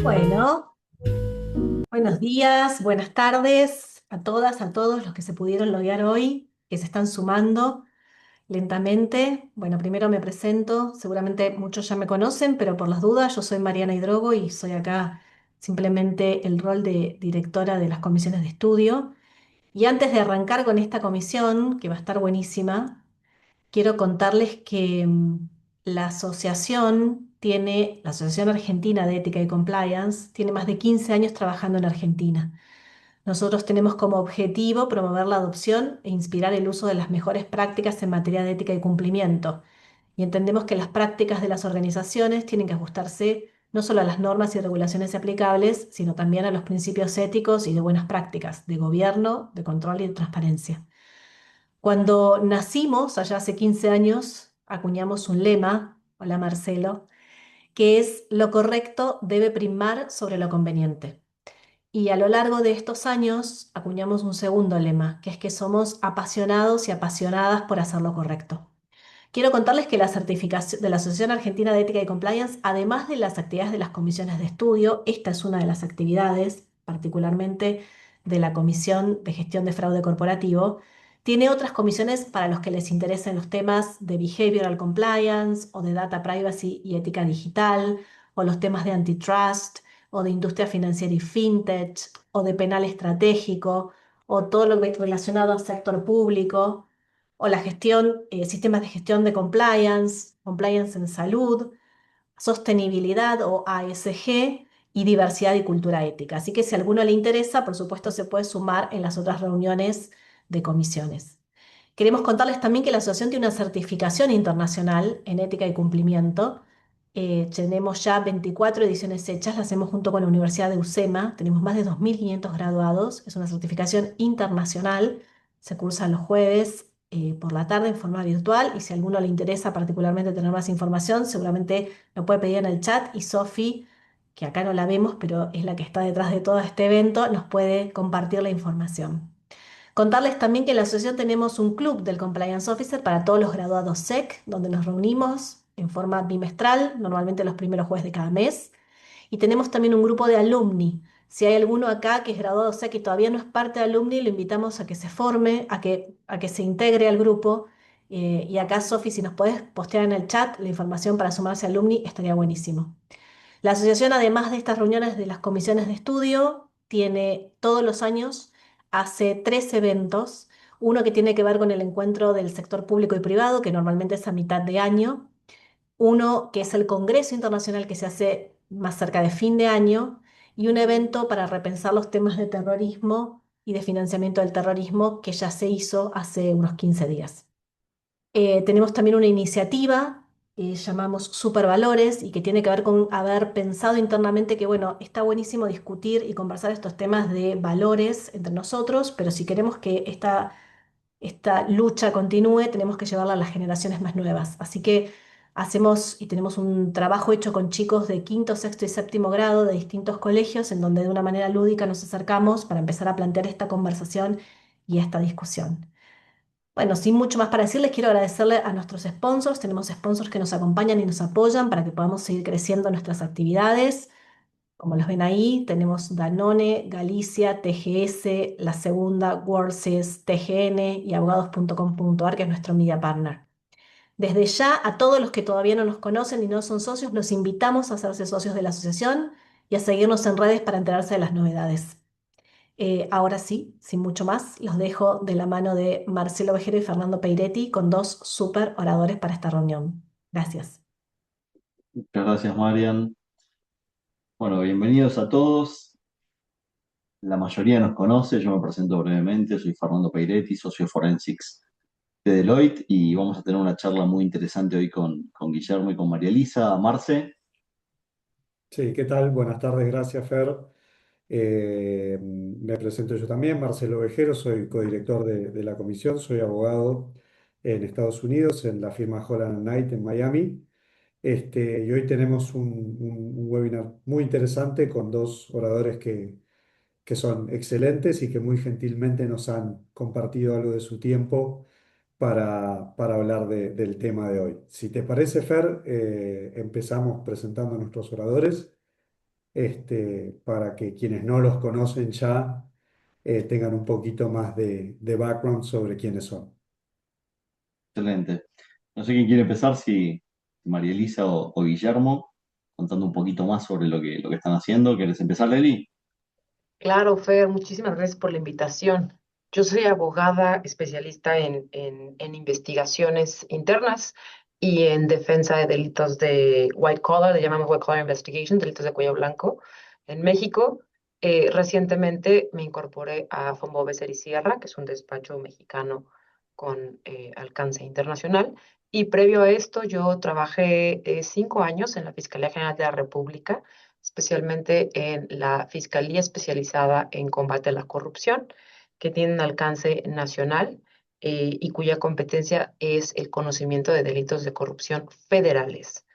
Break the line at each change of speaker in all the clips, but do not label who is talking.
Bueno, buenos días, buenas tardes a todas, a todos los que se pudieron loguear hoy, que se están sumando lentamente. Bueno, primero me presento, seguramente muchos ya me conocen, pero por las dudas, yo soy Mariana Hidrogo y soy acá simplemente el rol de directora de las comisiones de estudio. Y antes de arrancar con esta comisión, que va a estar buenísima, quiero contarles que la Asociación Argentina de Ética y Compliance, tiene más de 15 años trabajando en Argentina. Nosotros tenemos como objetivo promover la adopción e inspirar el uso de las mejores prácticas en materia de ética y cumplimiento. Y entendemos que las prácticas de las organizaciones tienen que ajustarse no solo a las normas y regulaciones aplicables, sino también a los principios éticos y de buenas prácticas de gobierno, de control y de transparencia. Cuando nacimos, allá hace 15 años, acuñamos un lema, hola Marcelo, que es: lo correcto debe primar sobre lo conveniente. Y a lo largo de estos años acuñamos un segundo lema, que es que somos apasionados y apasionadas por hacer lo correcto. Quiero contarles que la certificación de la Asociación Argentina de Ética y Compliance, además de las actividades de las comisiones de estudio, esta es una de las actividades, particularmente de la Comisión de Gestión de Fraude Corporativo, tiene otras comisiones para los que les interesen los temas de Behavioral Compliance o de Data Privacy y Ética Digital, o los temas de Antitrust, o de Industria Financiera y FinTech, o de Penal Estratégico, o todo lo relacionado al sector público o la gestión, sistemas de gestión de compliance, compliance en salud, sostenibilidad o ASG y diversidad y cultura ética. Así que si a alguno le interesa, por supuesto se puede sumar en las otras reuniones de comisiones. Queremos contarles también que la asociación tiene una certificación internacional en ética y cumplimiento. Tenemos ya 24 ediciones hechas, las hacemos junto con la Universidad de UCEMA, tenemos más de 2.500 graduados, es una certificación internacional, se cursa los jueves por la tarde en forma virtual y si a alguno le interesa particularmente tener más información, seguramente lo puede pedir en el chat y Sofi, que acá no la vemos, pero es la que está detrás de todo este evento, nos puede compartir la información. Contarles también que en la asociación tenemos un club del Compliance Officer para todos los graduados SEC, donde nos reunimos en forma bimestral, normalmente los primeros jueves de cada mes. Y tenemos también un grupo de alumni. Si hay alguno acá que es graduado SEC y todavía no es parte de alumni, lo invitamos a que se forme, a que se integre al grupo. Y acá, Sofi, si nos podés postear en el chat la información para sumarse a alumni, estaría buenísimo. La asociación, además de estas reuniones de las comisiones de estudio, tiene todos los años, hace 3 eventos, uno que tiene que ver con el encuentro del sector público y privado, que normalmente es a mitad de año, uno que es el Congreso Internacional que se hace más cerca de fin de año, y un evento para repensar los temas de terrorismo y de financiamiento del terrorismo que ya se hizo hace unos 15 días. Tenemos también una iniciativa que llamamos Supervalores y que tiene que ver con haber pensado internamente que, bueno, está buenísimo discutir y conversar estos temas de valores entre nosotros, pero si queremos que esta lucha continúe, tenemos que llevarla a las generaciones más nuevas. Así que Hacemos y tenemos un trabajo hecho con chicos de quinto, sexto y séptimo grado de distintos colegios, en donde de una manera lúdica nos acercamos para empezar a plantear esta conversación y esta discusión. Bueno, sin mucho más para decirles, quiero agradecerle a nuestros sponsors. Tenemos sponsors que nos acompañan y nos apoyan para que podamos seguir creciendo nuestras actividades. Como los ven ahí, tenemos Danone, Galicia, TGS, La Segunda, Worldsys, TGN y abogados.com.ar, que es nuestro media partner. Desde ya, a todos los que todavía no nos conocen y no son socios, los invitamos a hacerse socios de la asociación y a seguirnos en redes para enterarse de las novedades. Ahora sí, sin mucho más, los dejo de la mano de Marcelo Vejero y Fernando Peiretti con dos súper oradores para esta reunión. Gracias.
Muchas gracias, Marian. Bueno, bienvenidos a todos. La mayoría nos conoce, yo me presento brevemente, soy Fernando Peiretti, socio Forensics de Deloitte y vamos a tener una charla muy interesante hoy con Guillermo y con María Elisa. Marce,
Sí, ¿qué tal? Buenas tardes, gracias, Fer. Me presento yo también, Marcelo Vejero, soy codirector de la comisión, soy abogado en Estados Unidos, en la firma Holland Knight en Miami. Y hoy tenemos un webinar muy interesante con dos oradores que son excelentes y que muy gentilmente nos han compartido algo de su tiempo para hablar del tema de hoy. Si te parece, Fer, empezamos presentando a nuestros oradores, para que quienes no los conocen ya tengan un poquito más de background sobre quiénes son.
excelente. No sé quién quiere empezar, si María Elisa o Guillermo, contando un poquito más sobre lo que están haciendo. ¿Quieres empezar, Leli?
Claro, Fer, muchísimas gracias por la invitación. Yo soy abogada especialista en investigaciones internas y en defensa de delitos de white collar, le llamamos white collar investigation, delitos de cuello blanco. En México, recientemente me incorporé a Fombo Becer y Sierra, que es un despacho mexicano con alcance internacional. Y previo a esto, yo trabajé 5 años en la Fiscalía General de la República, especialmente en la Fiscalía Especializada en Combate a la Corrupción, que tiene un alcance nacional y cuya competencia es el conocimiento de delitos de corrupción federales.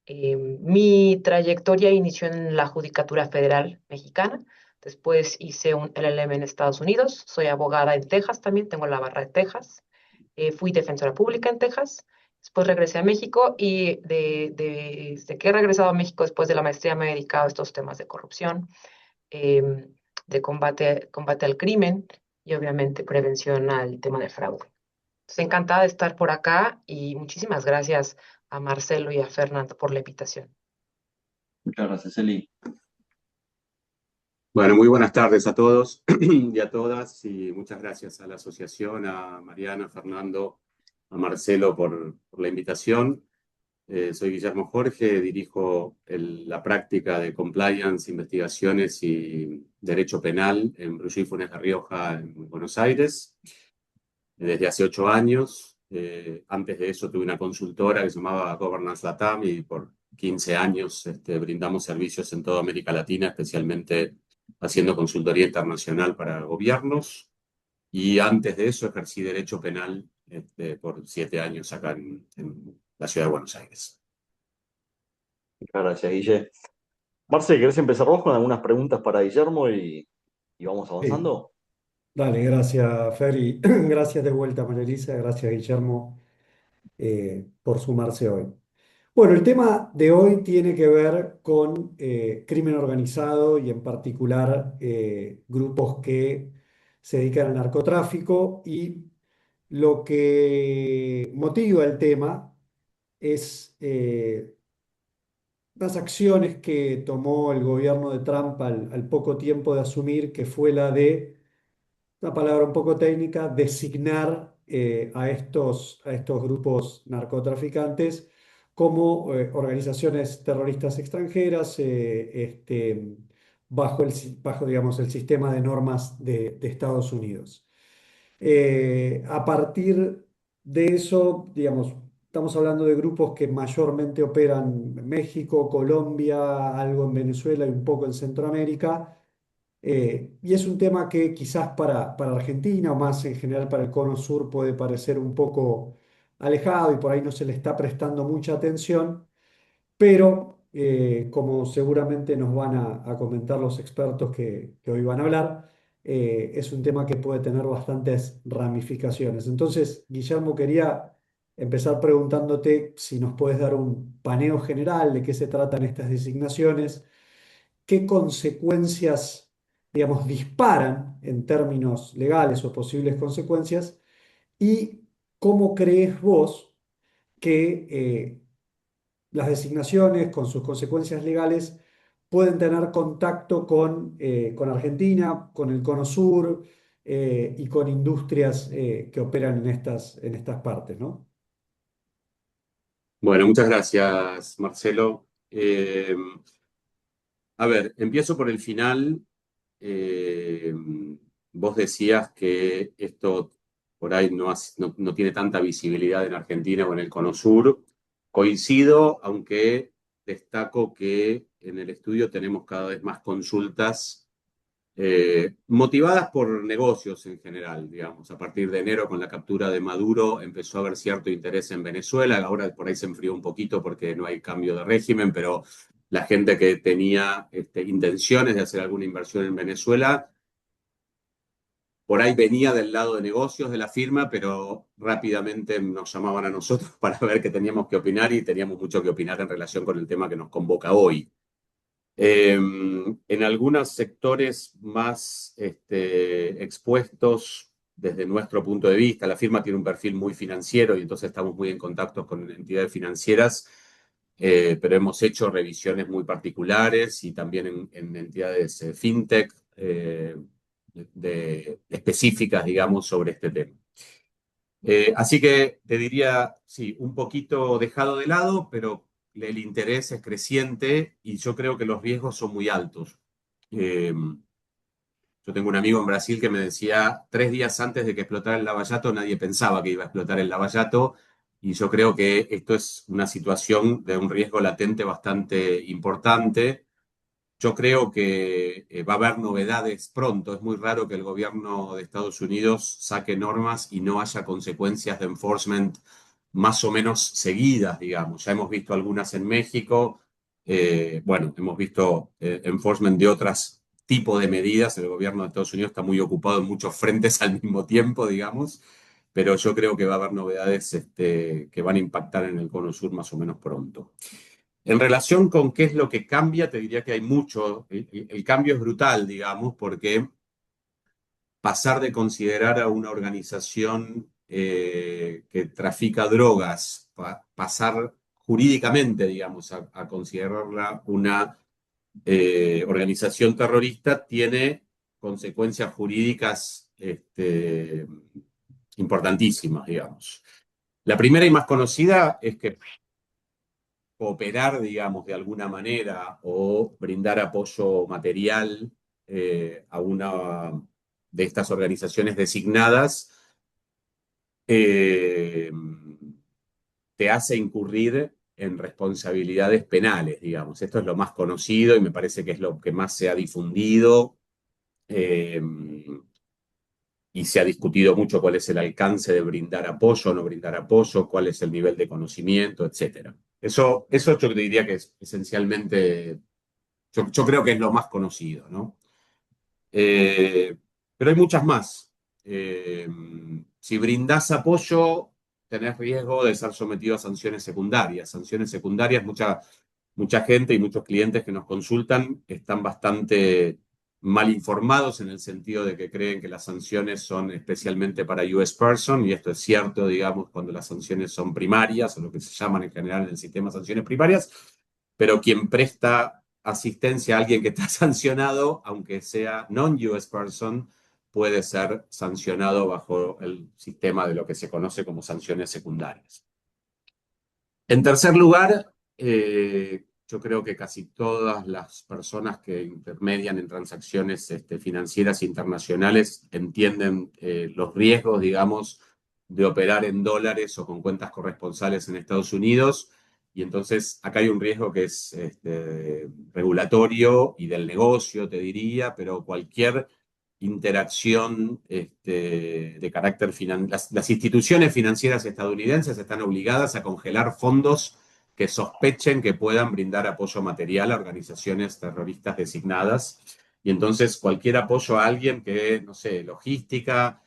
Mi trayectoria inició en la Judicatura Federal Mexicana, después hice un LLM en Estados Unidos, soy abogada en Texas también, tengo la barra de Texas, fui defensora pública en Texas, después regresé a México y desde que he regresado a México después de la maestría me he dedicado a estos temas de corrupción, em, de combate al crimen y obviamente prevención al tema de fraude. Entonces, encantada de estar por acá y muchísimas gracias a Marcelo y a Fernando por la invitación.
Muchas gracias, Eli.
Bueno, muy buenas tardes a todos y a todas, y muchas gracias a la asociación, a Mariana, a Fernando, a Marcelo por la invitación. Soy Guillermo Jorge, dirijo la práctica de compliance, investigaciones y derecho penal en Brullí Funes de Rioja, en Buenos Aires, desde hace 8 años. Antes de eso tuve una consultora que se llamaba Governance Latam y por 15 años brindamos servicios en toda América Latina, especialmente haciendo consultoría internacional para gobiernos. Y antes de eso ejercí derecho penal por 7 años acá en la ciudad de Buenos Aires.
Muchas gracias, Guille. Marce, ¿querés empezar vos con algunas preguntas para Guillermo y vamos
Sí,
avanzando?
dale, gracias, Fer, y gracias de vuelta, María Elisa, gracias, Guillermo, por sumarse hoy. Bueno, el tema de hoy tiene que ver con crimen organizado y en particular grupos que se dedican al narcotráfico, y lo que motiva el tema es las acciones que tomó el gobierno de Trump al poco tiempo de asumir, que fue la de, una palabra un poco técnica, designar a estos grupos narcotraficantes como organizaciones terroristas extranjeras, bajo, digamos, el sistema de normas de Estados Unidos. A partir de eso, digamos, estamos hablando de grupos que mayormente operan en México, Colombia, algo en Venezuela y un poco en Centroamérica. Y es un tema que quizás para Argentina o más en general para el Cono Sur puede parecer un poco alejado y por ahí no se le está prestando mucha atención, pero como seguramente nos van a comentar los expertos que hoy van a hablar, es un tema que puede tener bastantes ramificaciones. Entonces, Guillermo, quería empezar preguntándote si nos puedes dar un paneo general de qué se tratan estas designaciones, qué consecuencias, digamos, disparan en términos legales o posibles consecuencias, y cómo crees vos que las designaciones con sus consecuencias legales pueden tener contacto con Argentina, con el Cono Sur y con industrias que operan en estas partes, ¿no?
Bueno, muchas gracias, Marcelo. A ver, empiezo por el final. Eh, Vos decías que esto por ahí no tiene tanta visibilidad en Argentina o en el Cono Sur. Coincido, aunque destaco que en el estudio tenemos cada vez más consultas motivadas por negocios en general, digamos. A partir de enero, con la captura de Maduro, empezó a haber cierto interés en Venezuela. Ahora por ahí se enfrió un poquito porque no hay cambio de régimen, pero la gente que tenía intenciones de hacer alguna inversión en Venezuela, por ahí venía del lado de negocios de la firma, pero rápidamente nos llamaban a nosotros para ver qué teníamos que opinar y teníamos mucho que opinar en relación con el tema que nos convoca hoy. En algunos sectores más expuestos desde nuestro punto de vista, la firma tiene un perfil muy financiero y entonces estamos muy en contacto con entidades financieras, pero hemos hecho revisiones muy particulares y también en entidades fintech específicas, digamos, sobre este tema. Así que te diría, sí, un poquito dejado de lado, pero el interés es creciente y yo creo que los riesgos son muy altos. Eh, yo tengo un amigo en Brasil que me decía, 3 días antes de que explotara el Lavallato, nadie pensaba que iba a explotar el Lavallato, y yo creo que esto es una situación de un riesgo latente bastante importante. Yo creo que va a haber novedades pronto. Es muy raro que el gobierno de Estados Unidos saque normas y no haya consecuencias de enforcement más o menos seguidas, digamos. Ya hemos visto algunas en México. Bueno, hemos visto enforcement de otros tipos de medidas. El gobierno de Estados Unidos está muy ocupado en muchos frentes al mismo tiempo, digamos. Pero yo creo que va a haber novedades que van a impactar en el Cono Sur más o menos pronto. En relación con qué es lo que cambia, te diría que hay mucho. El cambio es brutal, digamos, porque pasar de considerar a una organización que trafica drogas, pasar jurídicamente, digamos, a considerarla una organización terrorista, tiene consecuencias jurídicas importantísimas, digamos. La primera y más conocida es que cooperar, digamos, de alguna manera o brindar apoyo material a una de estas organizaciones designadas, eh, te hace incurrir en responsabilidades penales, digamos. Esto es lo más conocido y me parece que es lo que más se ha difundido. Eh, y se ha discutido mucho cuál es el alcance de brindar apoyo o no brindar apoyo, cuál es el nivel de conocimiento, etcétera. Eso yo diría que es esencialmente, yo creo que es lo más conocido, ¿no? Pero hay muchas más. Eh, si brindás apoyo, tenés riesgo de ser sometido a sanciones secundarias. Sanciones secundarias, mucha gente y muchos clientes que nos consultan están bastante mal informados en el sentido de que creen que las sanciones son especialmente para US person, y esto es cierto, digamos, cuando las sanciones son primarias, o lo que se llaman en general en el sistema sanciones primarias, pero quien presta asistencia a alguien que está sancionado, aunque sea non-US person, puede ser sancionado bajo el sistema de lo que se conoce como sanciones secundarias. En tercer lugar, yo creo que casi todas las personas que intermedian en transacciones financieras internacionales entienden los riesgos, digamos, de operar en dólares o con cuentas corresponsales en Estados Unidos. Y entonces acá hay un riesgo que es regulatorio y del negocio, te diría, pero cualquier interacción de carácter financiero. Las instituciones financieras estadounidenses están obligadas a congelar fondos que sospechen que puedan brindar apoyo material a organizaciones terroristas designadas. Y entonces cualquier apoyo a alguien que, no sé, logística,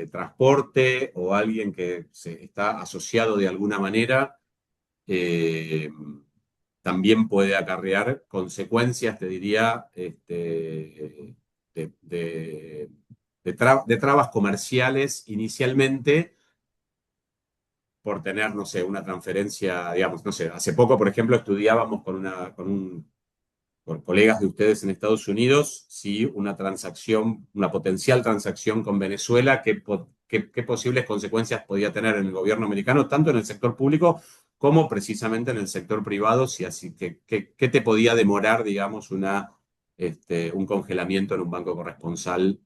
transporte o alguien que está asociado de alguna manera, eh, también puede acarrear consecuencias, te diría, de trabas comerciales inicialmente por tener, no sé, una transferencia, digamos, no sé, hace poco, por ejemplo, estudiábamos con colegas de ustedes en Estados Unidos, si una transacción, una potencial transacción con Venezuela, qué posibles consecuencias podía tener en el gobierno americano, tanto en el sector público como precisamente en el sector privado, si así, qué te podía demorar, digamos, un congelamiento en un banco corresponsal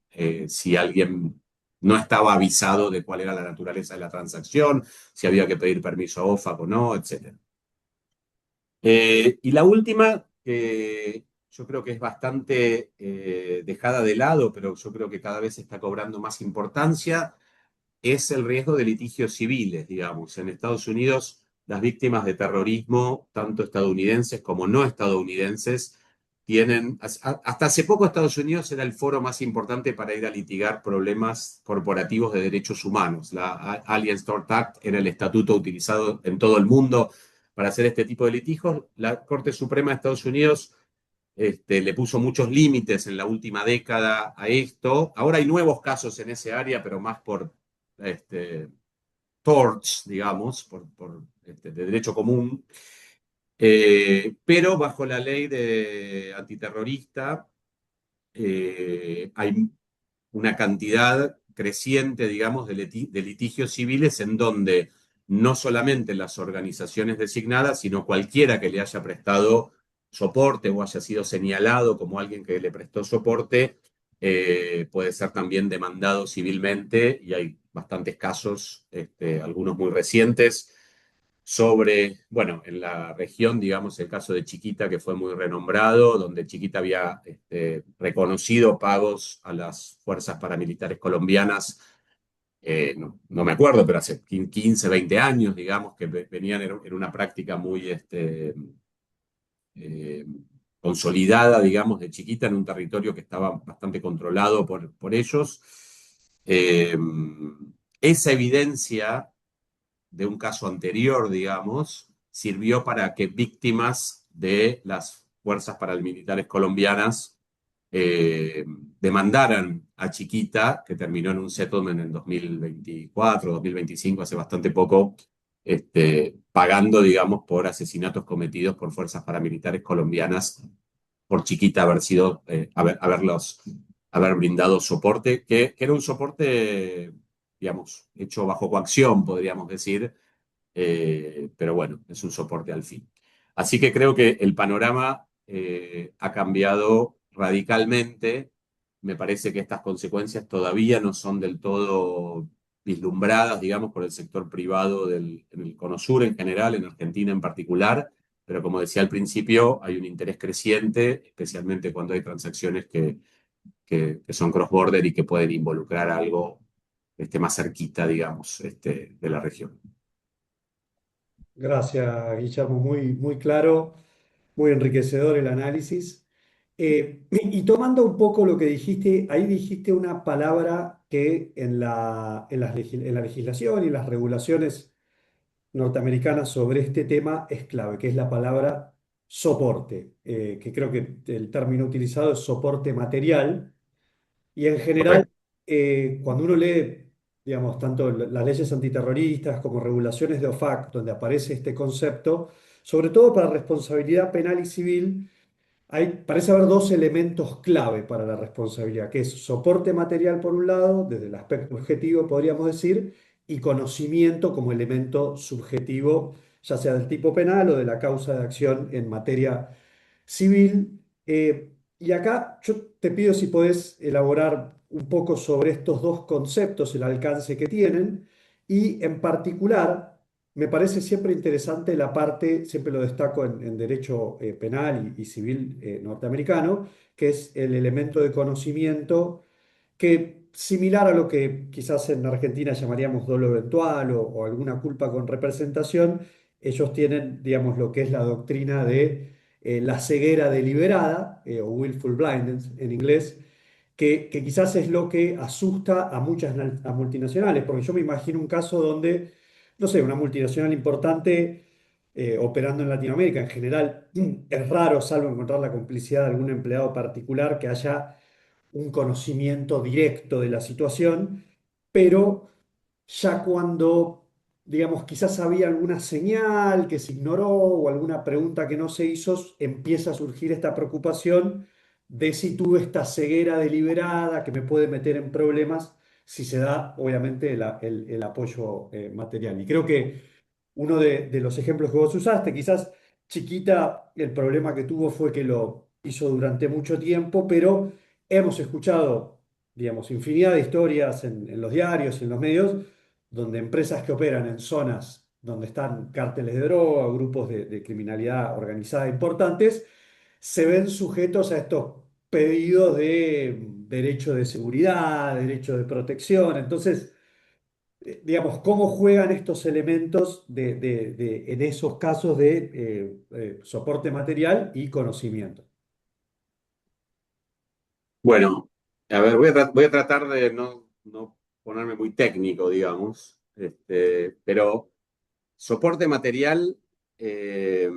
si alguien no estaba avisado de cuál era la naturaleza de la transacción, si había que pedir permiso a OFAC o no, etc. Y la última, que yo creo que es bastante dejada de lado, pero yo creo que cada vez está cobrando más importancia, es el riesgo de litigios civiles, digamos. En Estados Unidos, las víctimas de terrorismo, tanto estadounidenses como no estadounidenses, hasta hace poco Estados Unidos era el foro más importante para ir a litigar problemas corporativos de derechos humanos. La Alien Tort Act era el estatuto utilizado en todo el mundo para hacer este tipo de litigios. La Corte Suprema de Estados Unidos le puso muchos límites en la última década a esto. Ahora hay nuevos casos en ese área, pero más por torts, digamos, de derecho común. Pero bajo la ley antiterrorista hay una cantidad creciente, digamos, de litigios civiles en donde no solamente las organizaciones designadas, sino cualquiera que le haya prestado soporte o haya sido señalado como alguien que le prestó soporte, puede ser también demandado civilmente y hay bastantes casos, algunos muy recientes, sobre, bueno, en la región, digamos, el caso de Chiquita, que fue muy renombrado, donde Chiquita había reconocido pagos a las fuerzas paramilitares colombianas, no me acuerdo, pero hace 15, 20 años, digamos, que venían en una práctica muy eh, consolidada, digamos, de Chiquita, en un territorio que estaba bastante controlado por ellos. Eh, esa evidencia de un caso anterior, digamos, sirvió para que víctimas de las fuerzas paramilitares colombianas demandaran a Chiquita, que terminó en un settlement en 2024, 2025, hace bastante poco, pagando, digamos, por asesinatos cometidos por fuerzas paramilitares colombianas, por Chiquita haber brindado soporte, que era un soporte, digamos, hecho bajo coacción, podríamos decir, pero bueno, es un soporte al fin. Así que creo que el panorama ha cambiado radicalmente. Me parece que estas consecuencias todavía no son del todo vislumbradas, digamos, por el sector privado en el Cono Sur en general, en Argentina en particular, pero como decía al principio, hay un interés creciente, especialmente cuando hay transacciones que son cross-border y que pueden involucrar algo más cerquita, digamos, de la región.
Gracias, Guillermo. Muy, muy claro, muy enriquecedor el análisis. Y tomando un poco lo que dijiste, ahí dijiste una palabra que en la legislación y las regulaciones norteamericanas sobre este tema es clave, que es la palabra soporte, que creo que el término utilizado es soporte material. Y en general,
Correcto.
cuando uno lee, digamos, tanto las leyes antiterroristas como regulaciones de OFAC, donde aparece este concepto, sobre todo para responsabilidad penal y civil, parece haber dos elementos clave para la responsabilidad, que es soporte material por un lado, desde el aspecto objetivo podríamos decir, y conocimiento como elemento subjetivo, ya sea del tipo penal o de la causa de acción en materia civil. Y acá yo te pido si podés elaborar un poco sobre estos dos conceptos, el alcance que tienen, y en particular me parece siempre interesante la parte, siempre lo destaco en derecho penal y civil norteamericano, que es el elemento de conocimiento que similar a lo que quizás en Argentina llamaríamos dolo eventual o alguna culpa con representación, ellos tienen, digamos, lo que es la doctrina de la ceguera deliberada, o willful blindness en inglés, que quizás es lo que asusta a muchas a multinacionales, porque yo me imagino un caso donde, no sé, una multinacional importante operando en Latinoamérica en general, es raro, salvo encontrar la complicidad de algún empleado particular, que haya un conocimiento directo de la situación, pero ya cuando, digamos, quizás había alguna señal que se ignoró o alguna pregunta que no se hizo, empieza a surgir esta preocupación de si tuve esta ceguera deliberada que me puede meter en problemas si se da, obviamente, el apoyo material. Y creo que uno de los ejemplos que vos usaste, quizás chiquita, el problema que tuvo fue que lo hizo durante mucho tiempo, pero hemos escuchado, digamos, infinidad de historias en los diarios y en los medios, donde empresas que operan en zonas donde están cárteles de droga, grupos de criminalidad organizada importantes, se ven sujetos a estos pedidos de derecho de seguridad, derecho de protección. Entonces, digamos, cómo juegan estos elementos en esos casos de soporte material y conocimiento.
Bueno, a ver, voy a tratar de no ponerme muy técnico, digamos, pero soporte material eh,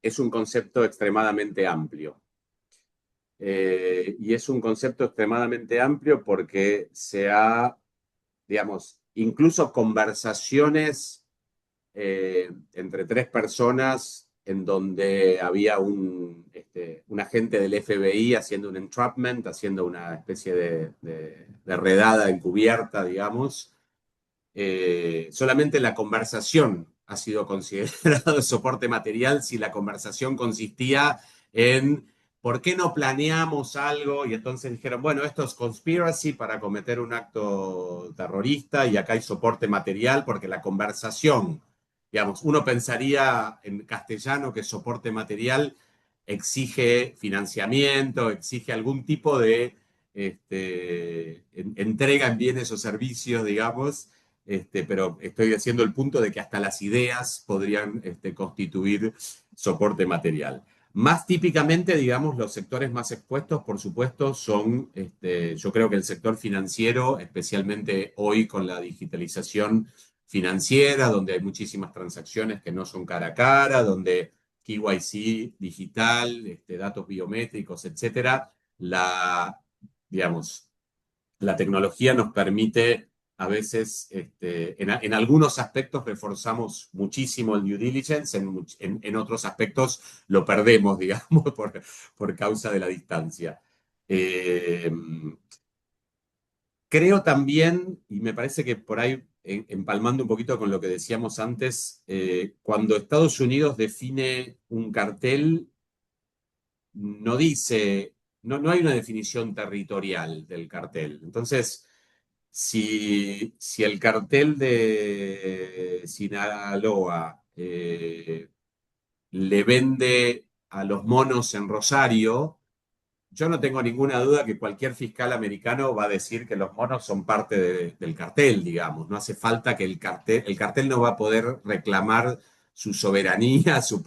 es un concepto extremadamente amplio. Y es un concepto extremadamente amplio porque se ha, digamos, incluso conversaciones entre tres personas en donde había un agente del FBI haciendo un entrapment, haciendo una especie de redada encubierta, digamos. Solamente la conversación ha sido considerado soporte material si la conversación consistía en ¿por qué no planeamos algo? Y entonces dijeron, bueno, esto es conspiracy para cometer un acto terrorista y acá hay soporte material porque la conversación, digamos, uno pensaría en castellano que soporte material exige financiamiento, exige algún tipo de entrega en bienes o servicios, digamos, pero estoy haciendo el punto de que hasta las ideas podrían constituir soporte material. Más típicamente, digamos, los sectores más expuestos, por supuesto, son, yo creo que el sector financiero, especialmente hoy con la digitalización financiera, donde hay muchísimas transacciones que no son cara a cara, donde KYC digital, datos biométricos, etcétera, digamos, la tecnología nos permite a veces, en algunos aspectos reforzamos muchísimo el due diligence, en otros aspectos lo perdemos, digamos, por causa de la distancia. Eh, Creo también, y me parece que por ahí, empalmando un poquito con lo que decíamos antes, cuando Estados Unidos define un cartel, no dice, no hay una definición territorial del cartel. Entonces, si el cartel de Sinaloa le vende a los monos en Rosario, yo no tengo ninguna duda que cualquier fiscal americano va a decir que los monos son parte del cartel, digamos. No hace falta que el cartel no va a poder reclamar su soberanía, su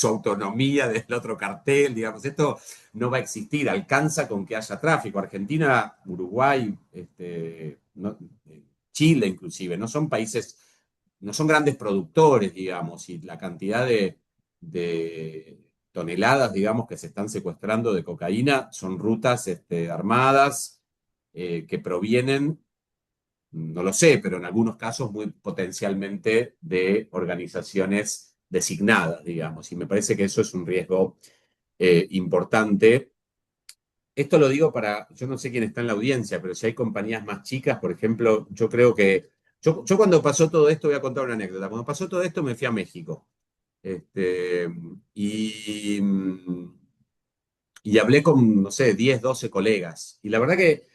autonomía del otro cartel, digamos. Esto no va a existir, alcanza con que haya tráfico. Argentina, Uruguay, Chile inclusive, no son países, no son grandes productores, digamos, y la cantidad de toneladas, digamos, que se están secuestrando de cocaína son rutas armadas que provienen, no lo sé, pero en algunos casos muy potencialmente de organizaciones designadas, digamos, y me parece que eso es un riesgo importante. Esto lo digo para, yo no sé quién está en la audiencia, pero si hay compañías más chicas, por ejemplo, yo creo que, yo cuando pasó todo esto, voy a contar una anécdota, cuando pasó todo esto me fui a México. Este, y, y hablé con, no sé, 10 12 colegas. Y la verdad que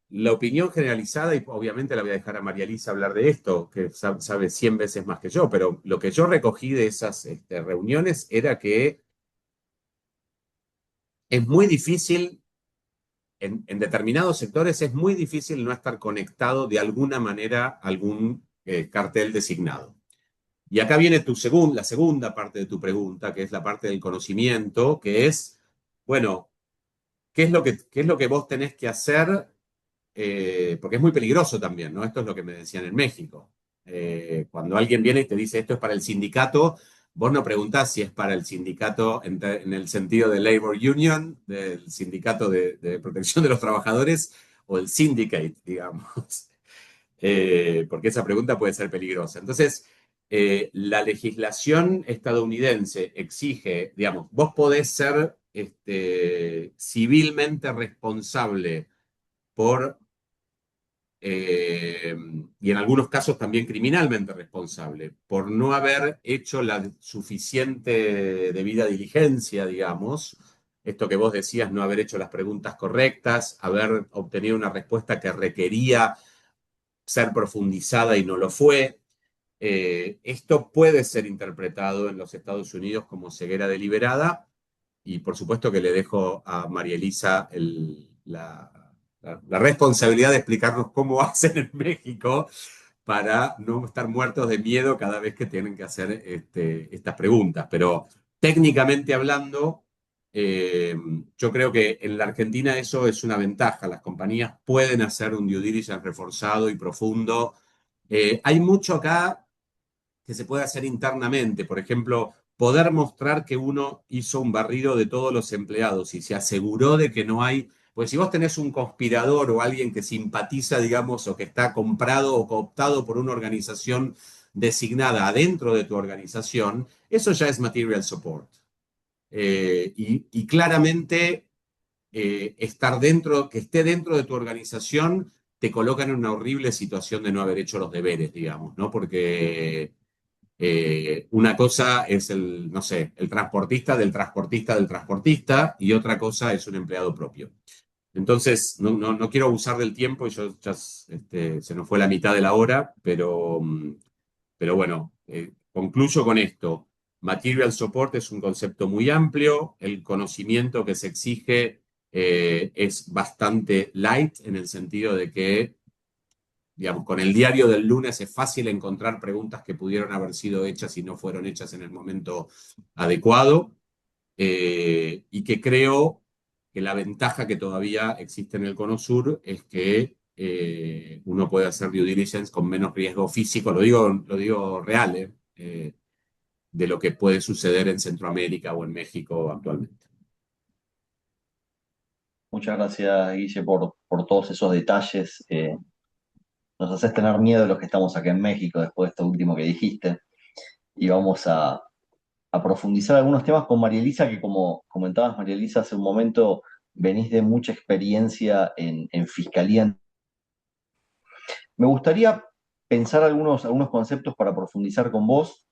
la opinión generalizada, y obviamente la voy a dejar a María Elisa hablar de esto, que sabe 100 veces más que yo, pero lo que yo recogí de esas reuniones era que es muy difícil, en determinados sectores es muy difícil no estar conectado de alguna manera a algún cartel designado. Y acá viene la segunda parte de tu pregunta, que es la parte del conocimiento, que es, bueno, qué es lo que vos tenés que hacer? Porque es muy peligroso también, ¿no? Esto es lo que me decían en México. Cuando alguien viene y te dice esto es para el sindicato, vos no preguntás si es para el sindicato en el sentido de Labor Union, del sindicato de protección de los trabajadores, o el syndicate, digamos. Porque esa pregunta puede ser peligrosa. Entonces, la legislación estadounidense exige, digamos, vos podés ser civilmente responsable por, y en algunos casos también criminalmente responsable, por no haber hecho la suficiente debida diligencia, digamos, esto que vos decías, no haber hecho las preguntas correctas, haber obtenido una respuesta que requería ser profundizada y no lo fue. Esto puede ser interpretado en los Estados Unidos como ceguera deliberada, y por supuesto que le dejo a María Elisa la responsabilidad de explicarnos cómo hacen en México para no estar muertos de miedo cada vez que tienen que hacer estas preguntas. Pero técnicamente hablando, yo creo que en la Argentina eso es una ventaja. Las compañías pueden hacer un due diligence reforzado y profundo. Hay mucho acá que se puede hacer internamente. Por ejemplo, poder mostrar que uno hizo un barrido de todos los empleados y se aseguró de que no hay, pues si vos tenés un conspirador o alguien que simpatiza, digamos, o que está comprado o cooptado por una organización designada adentro de tu organización, eso ya es material support. Y claramente estar dentro, que esté dentro de tu organización, te coloca en una horrible situación de no haber hecho los deberes, digamos, ¿no? Porque una cosa es el, no sé, el transportista del transportista del transportista y otra cosa es un empleado propio. Entonces, no quiero abusar del tiempo y yo ya se nos fue la mitad de la hora, pero bueno, concluyo con esto. Material support es un concepto muy amplio, el conocimiento que se exige es bastante light en el sentido de que digamos, con el diario del lunes es fácil encontrar preguntas que pudieron haber sido hechas y no fueron hechas en el momento adecuado, y que creo que la ventaja que todavía existe en el Cono Sur es que uno puede hacer due diligence con menos riesgo físico, lo digo real, de lo que puede suceder en Centroamérica o en México actualmente.
Muchas gracias, Guille, por todos esos detalles. Nos haces tener miedo los que estamos acá en México después de esto último que dijiste. Y vamos a profundizar algunos temas con María Elisa, que como comentabas, María Elisa, hace un momento venís de mucha experiencia en fiscalía. Me gustaría pensar algunos conceptos para profundizar con vos.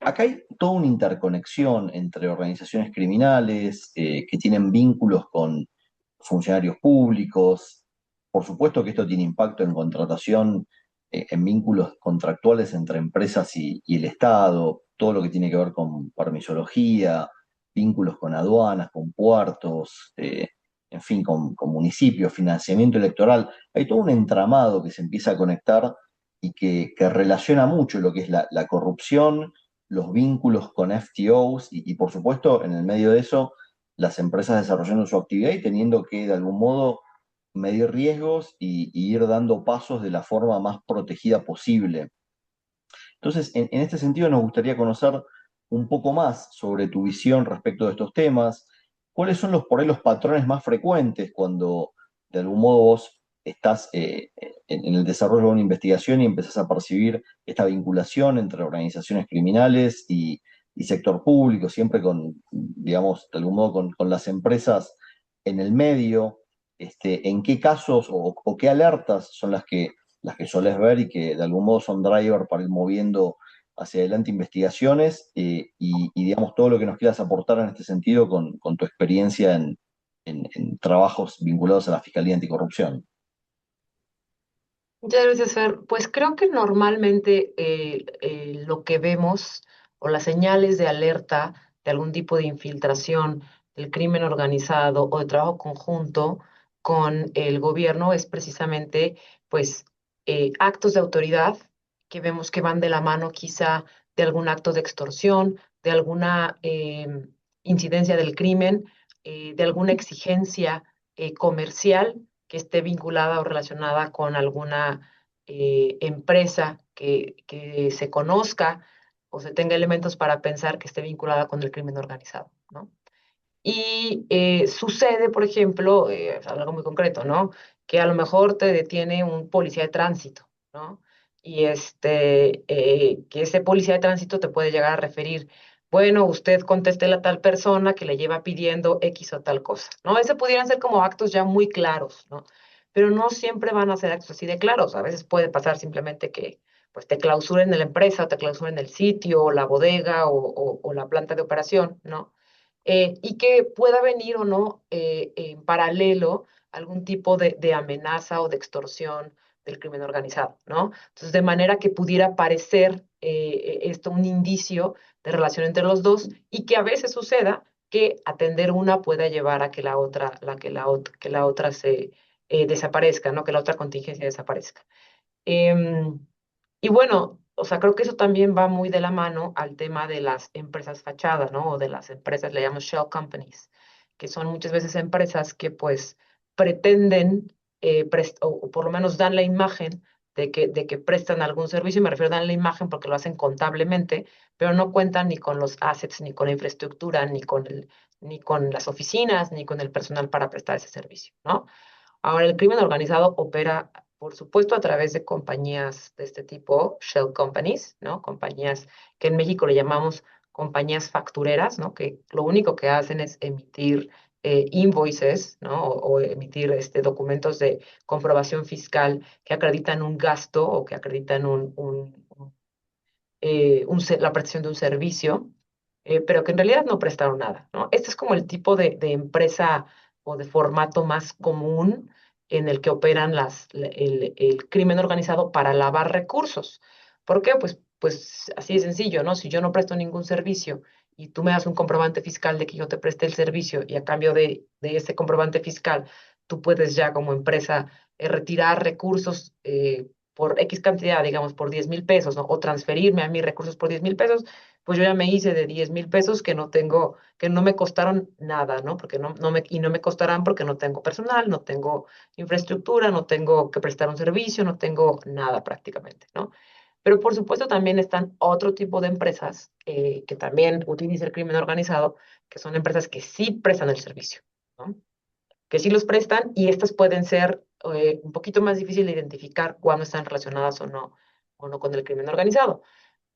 Acá hay toda una interconexión entre organizaciones criminales que tienen vínculos con funcionarios públicos. Por supuesto que esto tiene impacto en contratación, en vínculos contractuales entre empresas y el Estado, todo lo que tiene que ver con permisología, vínculos con aduanas, con puertos, en fin, con municipios, financiamiento electoral. Hay todo un entramado que se empieza a conectar y que relaciona mucho lo que es la corrupción, los vínculos con FTOs y por supuesto en el medio de eso las empresas desarrollando su actividad y teniendo que de algún modo medir riesgos y ir dando pasos de la forma más protegida posible. Entonces, en este sentido nos gustaría conocer un poco más sobre tu visión respecto de estos temas. ¿Cuáles son por ahí los patrones más frecuentes cuando de algún modo vos estás en el desarrollo de una investigación y empezás a percibir esta vinculación entre organizaciones criminales y sector público, siempre con, digamos, de algún modo con las empresas en el medio? ¿En qué casos o qué alertas son las que solés ver y que de algún modo son driver para ir moviendo hacia adelante investigaciones, y digamos todo lo que nos quieras aportar en este sentido con tu experiencia en trabajos vinculados a la Fiscalía Anticorrupción?
Muchas gracias, Fer. Pues creo que normalmente lo que vemos o las señales de alerta de algún tipo de infiltración del crimen organizado o de trabajo conjunto con el gobierno es precisamente pues actos de autoridad que vemos que van de la mano quizá de algún acto de extorsión, de alguna incidencia del crimen, de alguna exigencia comercial que esté vinculada o relacionada con alguna empresa que se conozca o se tenga elementos para pensar que esté vinculada con el crimen organizado, ¿no? Y sucede, por ejemplo, algo muy concreto, ¿no? Que a lo mejor te detiene un policía de tránsito, ¿no? Y que ese policía de tránsito te puede llegar a referir, bueno, usted conteste a tal persona que le lleva pidiendo X o tal cosa, ¿no? Ese pudieran ser como actos ya muy claros, ¿no? Pero no siempre van a ser actos así de claros. A veces puede pasar simplemente que pues te clausuren en la empresa, o te clausuren el sitio, o la bodega, o la planta de operación, ¿no? Y que pueda venir o no en paralelo algún tipo de amenaza o de extorsión del crimen organizado, ¿no? Entonces, de manera que pudiera parecer esto un indicio de relación entre los dos y que a veces suceda que atender una pueda llevar a que que la otra se desaparezca, ¿no? Que la otra contingencia desaparezca. Em, y bueno, o sea, creo que eso también va muy de la mano al tema de las empresas fachadas, ¿no? O de las empresas, le llamamos shell companies, que son muchas veces empresas que pues pretenden, o por lo menos dan la imagen de que prestan algún servicio, y me refiero a dan la imagen porque lo hacen contablemente, pero no cuentan ni con los assets, ni con la infraestructura, ni con las oficinas, ni con el personal para prestar ese servicio, ¿no? Ahora, el crimen organizado opera, por supuesto, a través de compañías de este tipo, shell companies, ¿no? Compañías que en México le llamamos compañías factureras, ¿no? Que lo único que hacen es emitir invoices, ¿no? O emitir documentos de comprobación fiscal que acreditan un gasto o que acreditan la prestación de un servicio, pero que en realidad no prestaron nada, ¿no? Este es como el tipo de empresa o de formato más común en el que operan el crimen organizado para lavar recursos. ¿Por qué? Pues así de sencillo, ¿no? Si yo no presto ningún servicio y tú me das un comprobante fiscal de que yo te presté el servicio y a cambio de ese comprobante fiscal, tú puedes ya como empresa retirar recursos por X cantidad, digamos, por 10,000 pesos, ¿no? O transferirme a mis recursos por 10,000 pesos, pues yo ya me hice de 10,000 pesos que no tengo, que no me costaron nada, ¿no? Porque y no me costarán porque no tengo personal, no tengo infraestructura, no tengo que prestar un servicio, no tengo nada prácticamente, ¿no? Pero por supuesto también están otro tipo de empresas que también utilizan el crimen organizado, que son empresas que sí prestan el servicio, ¿no? Que sí los prestan y estas pueden ser un poquito más difícil de identificar cuando están relacionadas o no con el crimen organizado.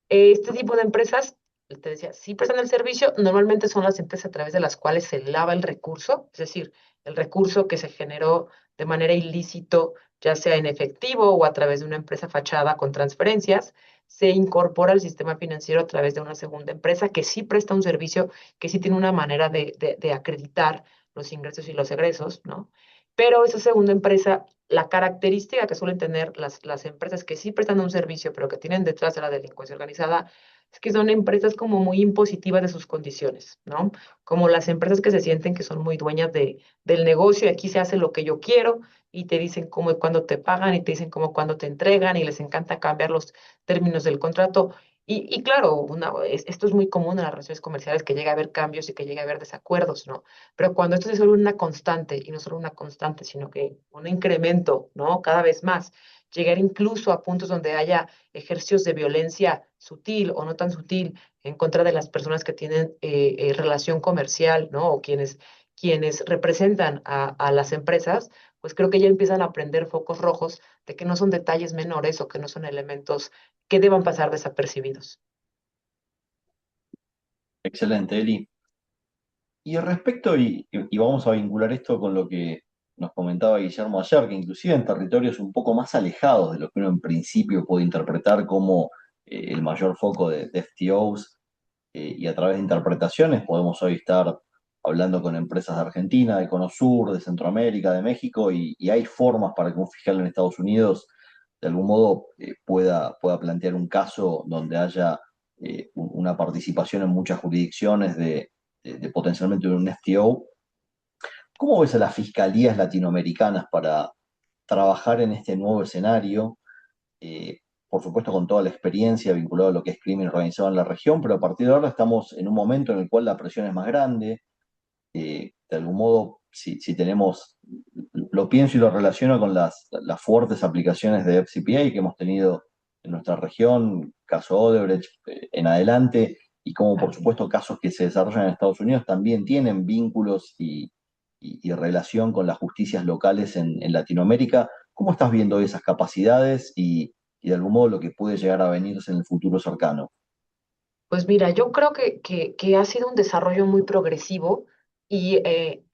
Este tipo de empresas, te decía, sí prestan el servicio, normalmente son las empresas a través de las cuales se lava el recurso, es decir, el recurso que se generó de manera ilícito, ya sea en efectivo o a través de una empresa fachada con transferencias, se incorpora al sistema financiero a través de una segunda empresa que sí presta un servicio, que sí tiene una manera de acreditar los ingresos y los egresos, ¿no? Pero esa segunda empresa, la característica que suelen tener las empresas que sí prestan un servicio, pero que tienen detrás de la delincuencia organizada, es que son empresas como muy impositivas de sus condiciones, ¿no? Como las empresas que se sienten que son muy dueñas del negocio y aquí se hace lo que yo quiero y te dicen cómo y cuándo te pagan y te dicen cómo y cuándo te entregan y les encanta cambiar los términos del contrato. Y claro, esto es muy común en las relaciones comerciales, que llega a haber cambios y que llega a haber desacuerdos, ¿no? Pero cuando esto se vuelve una constante, y no solo una constante, sino que un incremento, ¿no? Cada vez más, llegar incluso a puntos donde haya ejercicios de violencia sutil o no tan sutil en contra de las personas que tienen relación comercial, ¿no? O quienes representan a las empresas, pues creo que ya empiezan a prender focos rojos de que no son detalles menores o que no son elementos que deban pasar desapercibidos.
Excelente, Eli. Y respecto, y vamos a vincular esto con lo que nos comentaba Guillermo ayer, que inclusive en territorios un poco más alejados de lo que uno en principio puede interpretar como el mayor foco de FTOs, y a través de interpretaciones podemos hoy estar hablando con empresas de Argentina, de Cono Sur, de Centroamérica, de México, y hay formas para que un fiscal en Estados Unidos de algún modo pueda plantear un caso donde haya una participación en muchas jurisdicciones de potencialmente un FTO. ¿Cómo ves a las fiscalías latinoamericanas para trabajar en este nuevo escenario? eh, por supuesto con toda la experiencia vinculada a lo que es crimen organizado en la región, pero a partir de ahora estamos en un momento en el cual la presión es más grande. De algún modo, si tenemos, lo pienso y lo relaciono con las fuertes aplicaciones de FCPA que hemos tenido en nuestra región, caso Odebrecht en adelante, y como por supuesto casos que se desarrollan en Estados Unidos también tienen vínculos y relación con las justicias locales en Latinoamérica. ¿Cómo estás viendo esas capacidades y de algún modo lo que puede llegar a venirse en el futuro cercano?
Pues mira, yo creo que ha sido un desarrollo muy progresivo y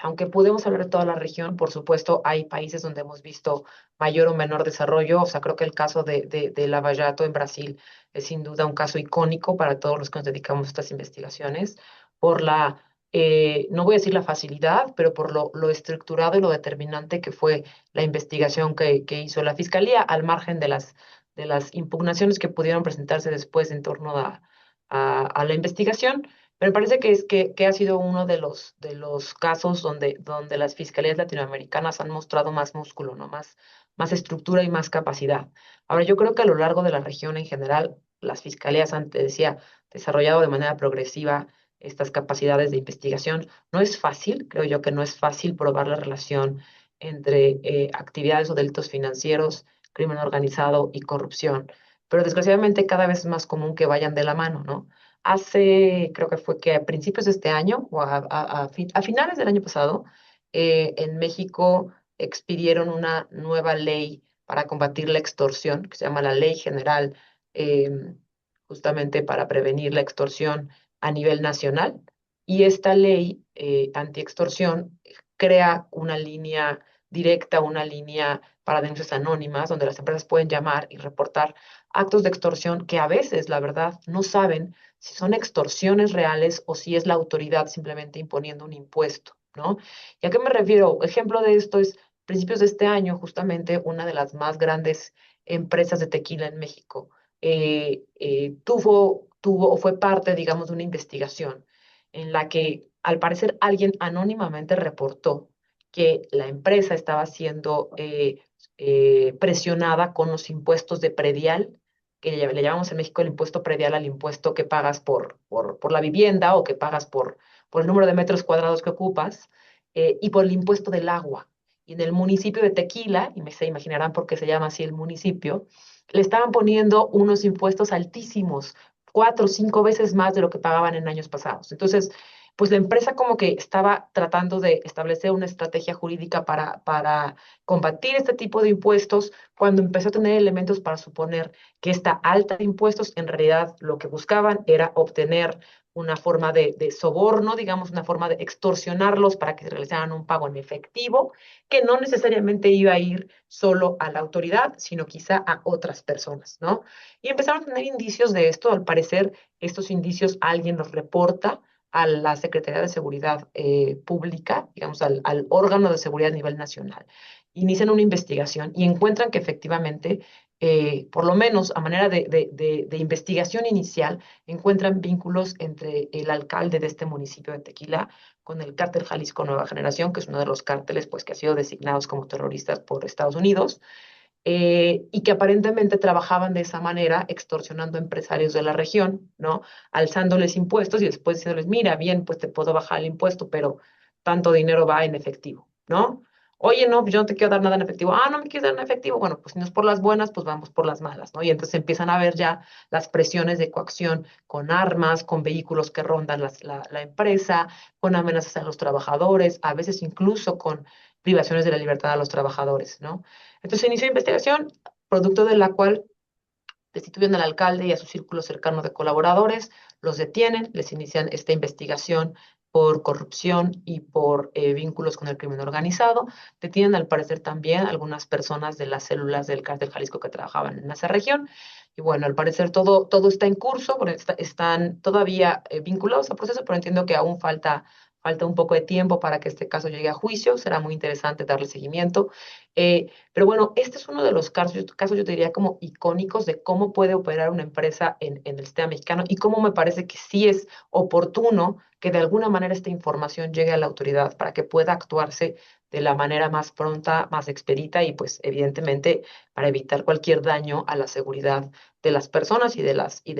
aunque podemos hablar de toda la región, por supuesto, hay países donde hemos visto mayor o menor desarrollo. O sea, creo que el caso de Lava Jato en Brasil es sin duda un caso icónico para todos los que nos dedicamos a estas investigaciones, por no voy a decir la facilidad, pero por lo estructurado y lo determinante que fue la investigación que hizo la Fiscalía, al margen de las impugnaciones que pudieron presentarse después en torno a la investigación, pero me parece que ha sido uno de los casos donde las fiscalías latinoamericanas han mostrado más músculo, ¿no? Más estructura y más capacidad. Ahora, yo creo que a lo largo de la región en general, las fiscalías han, te decía, desarrollado de manera progresiva estas capacidades de investigación. No es fácil, creo yo que no es fácil probar la relación entre actividades o delitos financieros, crimen organizado y corrupción, pero desgraciadamente cada vez es más común que vayan de la mano, ¿no? Creo que fue que a principios de este año o a finales del año pasado, en México expidieron una nueva ley para combatir la extorsión, que se llama la Ley General, eh, justamente para prevenir la extorsión a nivel nacional. Y esta ley antiextorsión crea una línea directa, una línea para denuncias anónimas, donde las empresas pueden llamar y reportar actos de extorsión que a veces, la verdad, no saben si son extorsiones reales o si es la autoridad simplemente imponiendo un impuesto, ¿no? ¿Y a qué me refiero? Ejemplo de esto es, principios de este año, justamente una de las más grandes empresas de tequila en México tuvo o fue parte, digamos, de una investigación en la que al parecer alguien anónimamente reportó que la empresa estaba siendo presionada con los impuestos de predial, que le llamamos en México el impuesto predial al impuesto que pagas por la vivienda o que pagas por el número de metros cuadrados que ocupas, y por el impuesto del agua. Y en el municipio de Tequila, y se imaginarán por qué se llama así el municipio, le estaban poniendo unos impuestos altísimos, 4 o 5 veces más de lo que pagaban en años pasados. Entonces, pues la empresa como que estaba tratando de establecer una estrategia jurídica para combatir este tipo de impuestos, cuando empezó a tener elementos para suponer que esta alta de impuestos en realidad lo que buscaban era obtener una forma de soborno, digamos, una forma de extorsionarlos para que realizaran un pago en efectivo, que no necesariamente iba a ir solo a la autoridad, sino quizá a otras personas, ¿no? Y empezaron a tener indicios de esto. Al parecer, estos indicios alguien los reporta a la Secretaría de Seguridad Pública, digamos, al órgano de seguridad a nivel nacional. Inician una investigación y encuentran que efectivamente, por lo menos a manera de investigación inicial, encuentran vínculos entre el alcalde de este municipio de Tequila con el cártel Jalisco Nueva Generación, que es uno de los cárteles pues, que ha sido designados como terroristas por Estados Unidos, y que aparentemente trabajaban de esa manera, extorsionando empresarios de la región, ¿no? Alzándoles impuestos y después diciéndoles, mira, bien, pues te puedo bajar el impuesto, pero tanto dinero va en efectivo, ¿no? Oye, no, pues yo no te quiero dar nada en efectivo. Ah, no me quieres dar en efectivo. Bueno, pues si no es por las buenas, pues vamos por las malas, ¿no? Y entonces empiezan a ver ya las presiones de coacción con armas, con vehículos que rondan la empresa, con amenazas a los trabajadores, a veces incluso con privaciones de la libertad a los trabajadores, ¿no? Entonces se inició investigación, producto de la cual destituyen al alcalde y a su círculo cercano de colaboradores, los detienen, les inician esta investigación por corrupción y por vínculos con el crimen organizado. Detienen al parecer también algunas personas de las células del cártel Jalisco que trabajaban en esa región. Y bueno, al parecer todo está en curso, están todavía vinculados al proceso, pero entiendo que aún falta falta un poco de tiempo para que este caso llegue a juicio, será muy interesante darle seguimiento. Pero bueno, este es uno de los casos, yo te diría, como icónicos de cómo puede operar una empresa en el sistema mexicano y cómo me parece que sí es oportuno que de alguna manera esta información llegue a la autoridad para que pueda actuarse de la manera más pronta, más expedita y pues evidentemente para evitar cualquier daño a la seguridad de las personas y de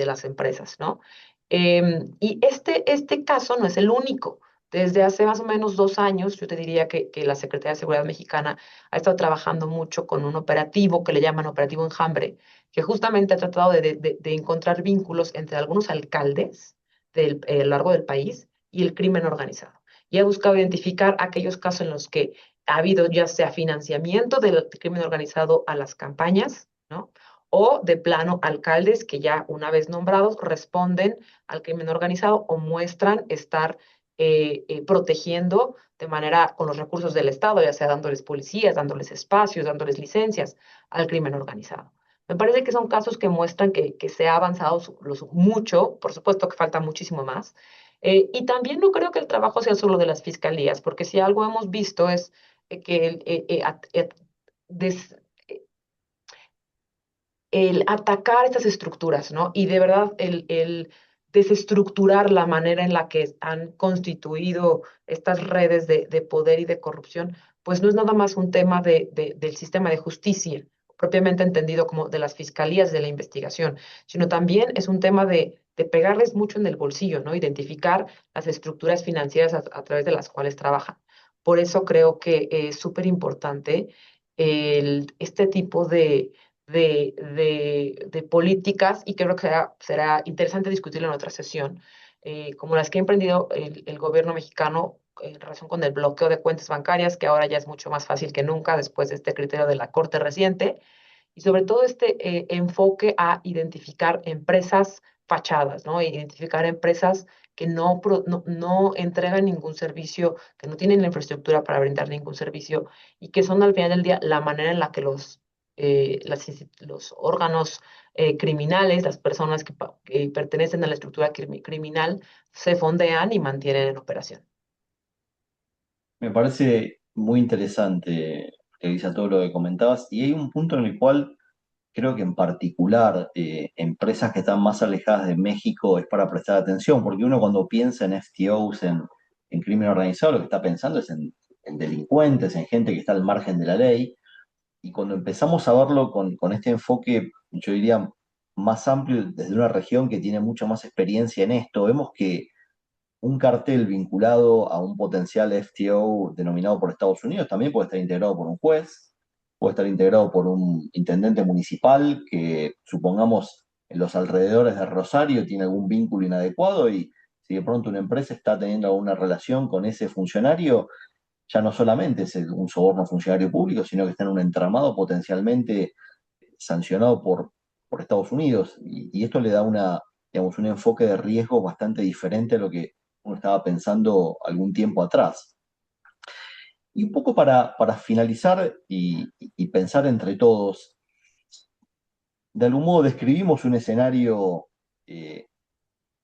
las empresas, ¿no? Y este caso no es el único. Desde hace más o menos 2 años, yo te diría que la Secretaría de Seguridad Mexicana ha estado trabajando mucho con un operativo que le llaman Operativo Enjambre, que justamente ha tratado de encontrar vínculos entre algunos alcaldes a lo largo del país y el crimen organizado. Y ha buscado identificar aquellos casos en los que ha habido ya sea financiamiento del crimen organizado a las campañas, ¿no? O de plano alcaldes que ya una vez nombrados responden al crimen organizado o muestran estar protegiendo de manera con los recursos del Estado, ya sea dándoles policías, dándoles espacios, dándoles licencias al crimen organizado. Me parece que son casos que muestran que se ha avanzado mucho, por supuesto que falta muchísimo más. Y también no creo que el trabajo sea solo de las fiscalías, porque si algo hemos visto es que des- el atacar estas estructuras, ¿no? Y de verdad el desestructurar la manera en la que han constituido estas redes de poder y de corrupción, pues no es nada más un tema del sistema de justicia, propiamente entendido como de las fiscalías de la investigación, sino también es un tema de pegarles mucho en el bolsillo, ¿no? Identificar las estructuras financieras a través de las cuales trabajan. Por eso creo que es súper importante este tipo de políticas y creo que será interesante discutirlo en otra sesión, como las que ha emprendido el gobierno mexicano en relación con el bloqueo de cuentas bancarias, que ahora ya es mucho más fácil que nunca después de este criterio de la Corte reciente, y sobre todo este enfoque a identificar empresas fachadas, ¿no? Identificar empresas que no entregan ningún servicio, que no tienen la infraestructura para brindar ningún servicio y que son al final del día la manera en la que los órganos criminales, las personas que pertenecen a la estructura criminal, se fondean y mantienen en operación.
Me parece muy interesante, Elisa, todo lo que comentabas, y hay un punto en el cual creo que en particular empresas que están más alejadas de México es para prestar atención, porque uno cuando piensa en FTOs, en crimen organizado, lo que está pensando es en delincuentes, en gente que está al margen de la ley, y cuando empezamos a verlo con este enfoque, yo diría, más amplio desde una región que tiene mucha más experiencia en esto, vemos que un cartel vinculado a un potencial FTO denominado por Estados Unidos también puede estar integrado por un juez, puede estar integrado por un intendente municipal que, supongamos, en los alrededores de Rosario tiene algún vínculo inadecuado y si de pronto una empresa está teniendo alguna relación con ese funcionario, ya no solamente es un soborno a funcionario público, sino que está en un entramado potencialmente sancionado por Estados Unidos. Y esto le da digamos, un enfoque de riesgo bastante diferente a lo que uno estaba pensando algún tiempo atrás. Y un poco para finalizar y pensar entre todos, de algún modo describimos un escenario que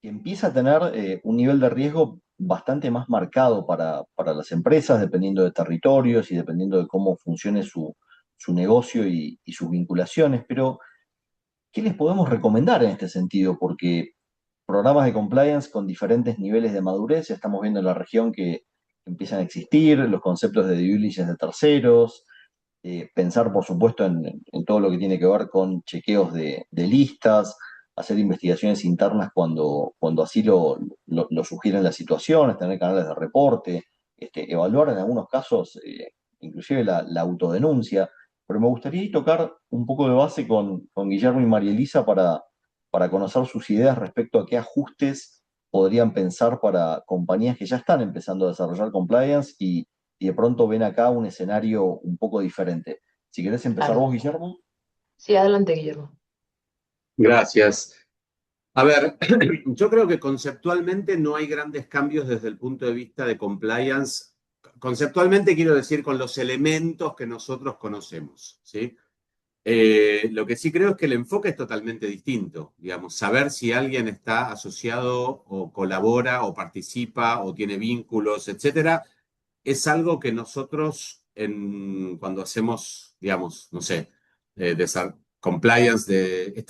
empieza a tener un nivel de riesgo bastante más marcado para las empresas, dependiendo de territorios y dependiendo de cómo funcione su negocio y sus vinculaciones. Pero, ¿qué les podemos recomendar en este sentido? Porque programas de compliance con diferentes niveles de madurez, ya estamos viendo en la región que empiezan a existir, los conceptos de due diligence de terceros, pensar por supuesto en todo lo que tiene que ver con chequeos de listas, hacer investigaciones internas cuando así lo sugieren las situaciones, tener canales de reporte, evaluar en algunos casos inclusive la autodenuncia. Pero me gustaría tocar un poco de base con Guillermo y María Elisa para conocer sus ideas respecto a qué ajustes podrían pensar para compañías que ya están empezando a desarrollar compliance y de pronto ven acá un escenario un poco diferente. Si querés empezar
Claro.
vos, Guillermo.
Sí, adelante, Guillermo.
Gracias. A ver, yo creo que conceptualmente no hay grandes cambios desde el punto de vista de compliance. Conceptualmente quiero decir con los elementos que nosotros conocemos, ¿sí? Lo que sí creo es que el enfoque es totalmente distinto. Digamos, saber si alguien está asociado o colabora o participa o tiene vínculos, etcétera, es algo que nosotros cuando hacemos, digamos, no sé, compliance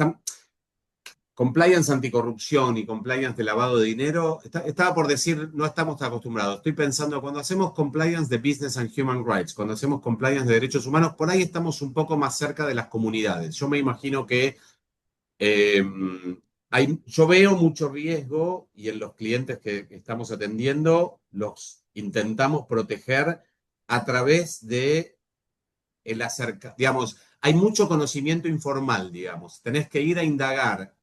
compliance anticorrupción y compliance de lavado de dinero, estaba por decir, no estamos acostumbrados. Estoy pensando, cuando hacemos compliance de Business and Human Rights, cuando hacemos compliance de derechos humanos, por ahí estamos un poco más cerca de las comunidades. Yo me imagino que eh, yo veo mucho riesgo y en los clientes que estamos atendiendo los intentamos proteger a través de digamos, hay mucho conocimiento informal, digamos. Tenés que ir a indagar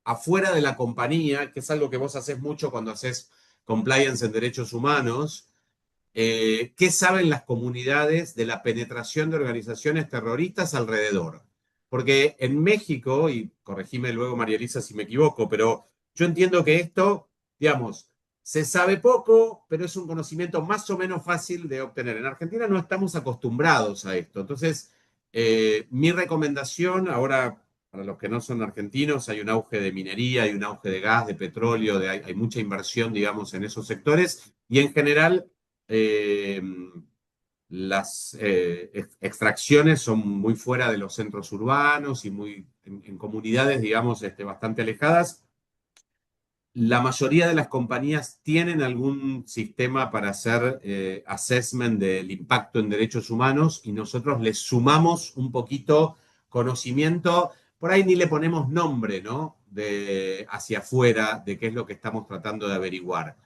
afuera de la compañía, que es algo que vos haces mucho cuando haces compliance en derechos humanos. ¿Qué saben las comunidades de la penetración de organizaciones terroristas alrededor? Porque en México, y corregime luego María Elisa si me equivoco, pero yo entiendo que esto, digamos, se sabe poco, pero es un conocimiento más o menos fácil de obtener. En Argentina no estamos acostumbrados a esto. Entonces, mi recomendación, ahora para los que no son argentinos, hay un auge de minería, hay un auge de gas, de petróleo, hay mucha inversión, digamos, en esos sectores, y en general eh, las extracciones son muy fuera de los centros urbanos y muy en comunidades, digamos, bastante alejadas. La mayoría de las compañías tienen algún sistema para hacer assessment del impacto en derechos humanos y nosotros les sumamos un poquito conocimiento, por ahí ni le ponemos nombre, ¿no? Hacia afuera de qué es lo que estamos tratando de averiguar.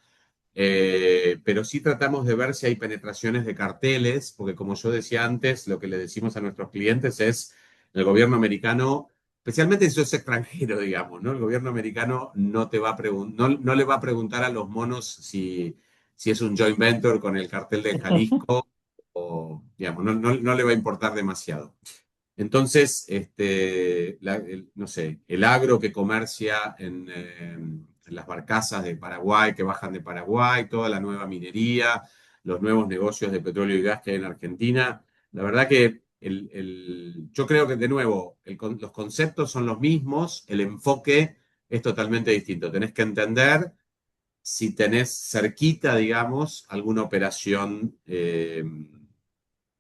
Pero sí tratamos de ver si hay penetraciones de carteles, porque como yo decía antes, lo que le decimos a nuestros clientes es, el gobierno americano, especialmente si sos extranjero, digamos, ¿no? El gobierno americano no, no le va a preguntar a los monos si es un joint venture con el cartel de Jalisco o, digamos, no le va a importar demasiado. Entonces, no sé, el agro que comercia en las barcazas de Paraguay, que bajan de Paraguay, toda la nueva minería, los nuevos negocios de petróleo y gas que hay en Argentina. La verdad que yo creo que, de nuevo, los conceptos son los mismos, el enfoque es totalmente distinto. Tenés que entender si tenés cerquita, digamos, alguna operación de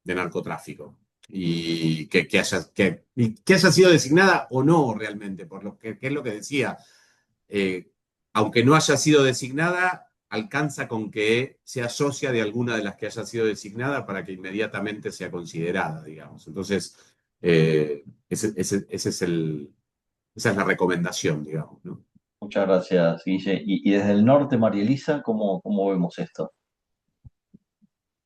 narcotráfico y que haya sido designada o no realmente, por lo que es lo que decía. Eh, Aunque no haya sido designada, alcanza con que se asocia de alguna de las que haya sido designada para que inmediatamente sea considerada, digamos. Entonces, ese es esa es la recomendación, digamos, ¿no?
Muchas gracias, Guille. Y desde el norte, María Elisa, ¿cómo vemos esto?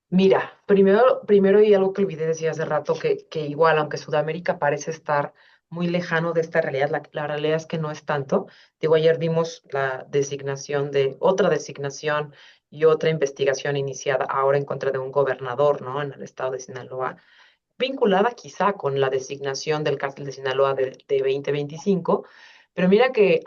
Mira, primero y algo que olvidé decir hace rato, que igual, aunque Sudamérica parece estar muy lejano de esta realidad, la realidad es que no es tanto. Digo, ayer vimos la designación de otra designación y otra investigación iniciada ahora en contra de un gobernador, ¿no? En el estado de Sinaloa, vinculada quizá con la designación del cártel de Sinaloa de 2025, pero mira que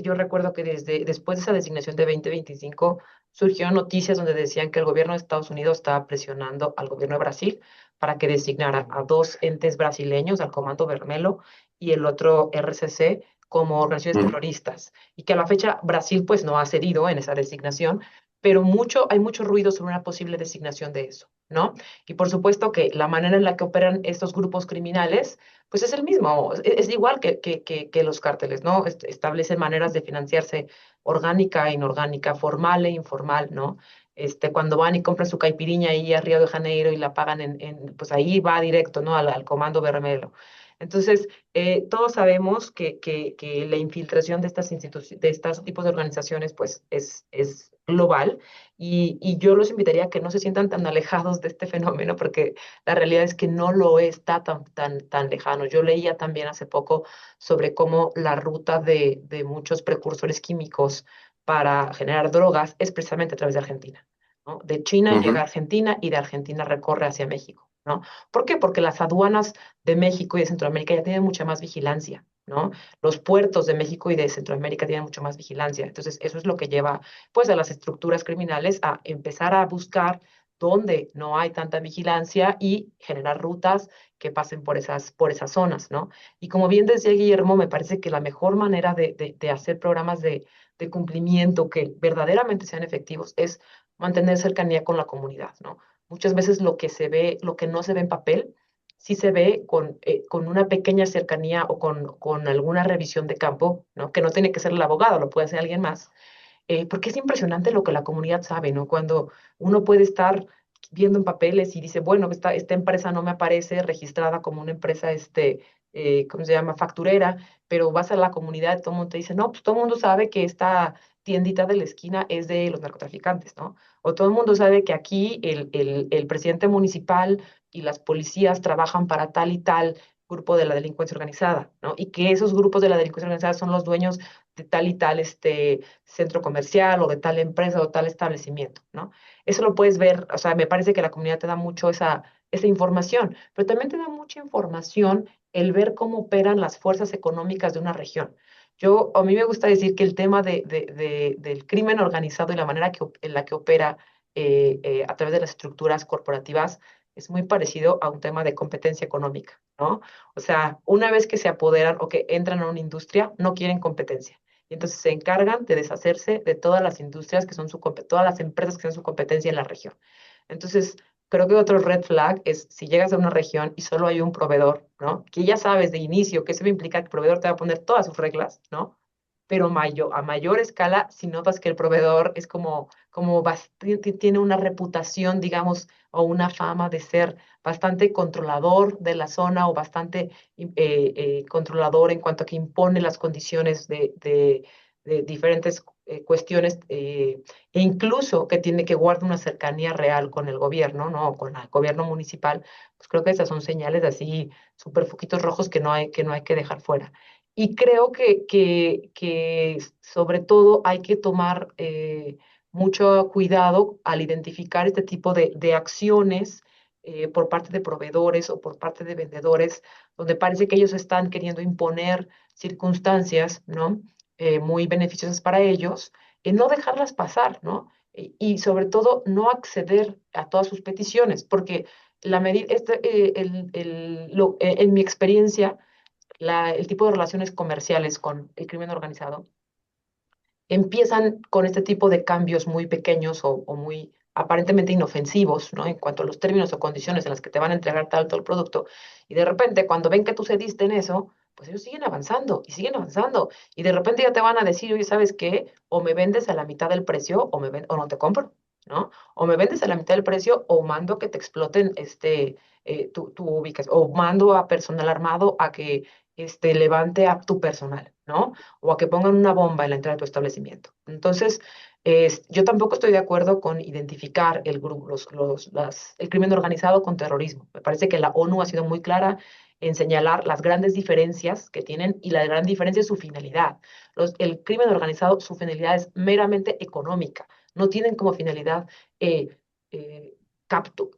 yo recuerdo que después de esa designación de 2025 surgieron noticias donde decían que el gobierno de Estados Unidos estaba presionando al gobierno de Brasil para que designara a dos entes brasileños, al Comando Vermelho y el otro RCC, como organizaciones
Mm.
terroristas, y que a la fecha Brasil pues no ha cedido en esa designación, pero hay mucho ruido sobre una posible designación de eso, ¿no? Y por supuesto que la manera en la que operan estos grupos criminales, pues es el mismo, es igual que los cárteles, ¿no? Establecen maneras de financiarse orgánica e inorgánica, formal e informal, ¿no? Cuando van y compran su caipiriña ahí a Río de Janeiro y la pagan pues ahí va directo, ¿no? Al Comando Vermelho. Entonces, todos sabemos que la infiltración de de estos tipos de organizaciones, pues, es global y yo los invitaría a que no se sientan tan alejados de este fenómeno, porque la realidad es que no lo está tan lejano. Yo leía también hace poco sobre cómo la ruta de muchos precursores químicos para generar drogas es precisamente a través de Argentina, ¿no? De China llega a
Ujú.
Argentina y de Argentina recorre hacia México, ¿no? ¿Por qué? Porque las aduanas de México y de Centroamérica ya tienen mucha más vigilancia, ¿no? Los puertos de México y de Centroamérica tienen mucha más vigilancia. Entonces, eso es lo que lleva pues a las estructuras criminales a empezar a buscar donde no hay tanta vigilancia y generar rutas que pasen por esas zonas, ¿no? Y como bien decía Guillermo, me parece que la mejor manera de hacer programas de cumplimiento que verdaderamente sean efectivos es mantener cercanía con la comunidad, ¿no? Muchas veces lo que se ve, lo que no se ve en papel, sí se ve con una pequeña cercanía o con alguna revisión de campo, ¿no? Que no tiene que ser el abogado, lo puede hacer alguien más, porque es impresionante lo que la comunidad sabe, ¿no? Cuando uno puede estar viendo en papeles y dice, bueno, esta empresa no me aparece registrada como una empresa, ¿cómo se llama? Facturera, pero vas a la comunidad y todo el mundo te dice, no, pues todo el mundo sabe que esta tiendita de la esquina es de los narcotraficantes, ¿no? O todo el mundo sabe que aquí el presidente municipal y las policías trabajan para tal y tal grupo de la delincuencia organizada, ¿no? Y que esos grupos de la delincuencia organizada son los dueños de tal y tal centro comercial o de tal empresa o tal establecimiento, ¿no? Eso lo puedes ver, o sea, me parece que la comunidad te da mucho esa información, pero también te da mucha información el ver cómo operan las fuerzas económicas de una región. A mí me gusta decir que el tema del crimen organizado y la manera en la que opera a través de las estructuras corporativas es muy parecido a un tema de competencia económica, ¿no? O sea, una vez que se apoderan o que entran a una industria, no quieren competencia. Y entonces se encargan de deshacerse de todas las industrias que son todas las empresas que son su competencia en la región. Entonces, creo que otro red flag es si llegas a una región y solo hay un proveedor, ¿no? Que ya sabes de inicio que eso va a implicar que el proveedor te va a poner todas sus reglas, ¿no? Pero a mayor escala, si notas que el proveedor es tiene una reputación, digamos, o una fama de ser bastante controlador de la zona o bastante controlador en cuanto a que impone las condiciones de diferentes cuestiones e incluso que tiene que guardar una cercanía real con el gobierno, ¿no? Con el gobierno municipal, pues creo que esas son señales así súper foquitos rojos que no hay que dejar fuera. Y creo que sobre todo hay que tomar mucho cuidado al identificar este tipo de acciones por parte de proveedores o por parte de vendedores, donde parece que ellos están queriendo imponer circunstancias, ¿no? Muy beneficiosas para ellos, no dejarlas pasar, ¿no? Y sobre todo no acceder a todas sus peticiones, porque la medida, en mi experiencia, el tipo de relaciones comerciales con el crimen organizado empiezan con este tipo de cambios muy pequeños o muy aparentemente inofensivos, ¿no? En cuanto a los términos o condiciones en las que te van a entregar tal producto, y de repente cuando ven que tú cediste en eso, pues ellos siguen avanzando y siguen avanzando, y de repente ya te van a decir, oye, ¿sabes qué? O me vendes a la mitad del precio o no te compro, ¿no? O me vendes a la mitad del precio o mando que te exploten tu ubicas, o mando a personal armado a que levante a tu personal, ¿no? O a que pongan una bomba en la entrada de tu establecimiento. Entonces, yo tampoco estoy de acuerdo con identificar el crimen organizado con terrorismo. Me parece que la ONU ha sido muy clara en señalar las grandes diferencias que tienen y la gran diferencia es su finalidad. El crimen organizado, su finalidad es meramente económica. No tienen como finalidad eh, captu-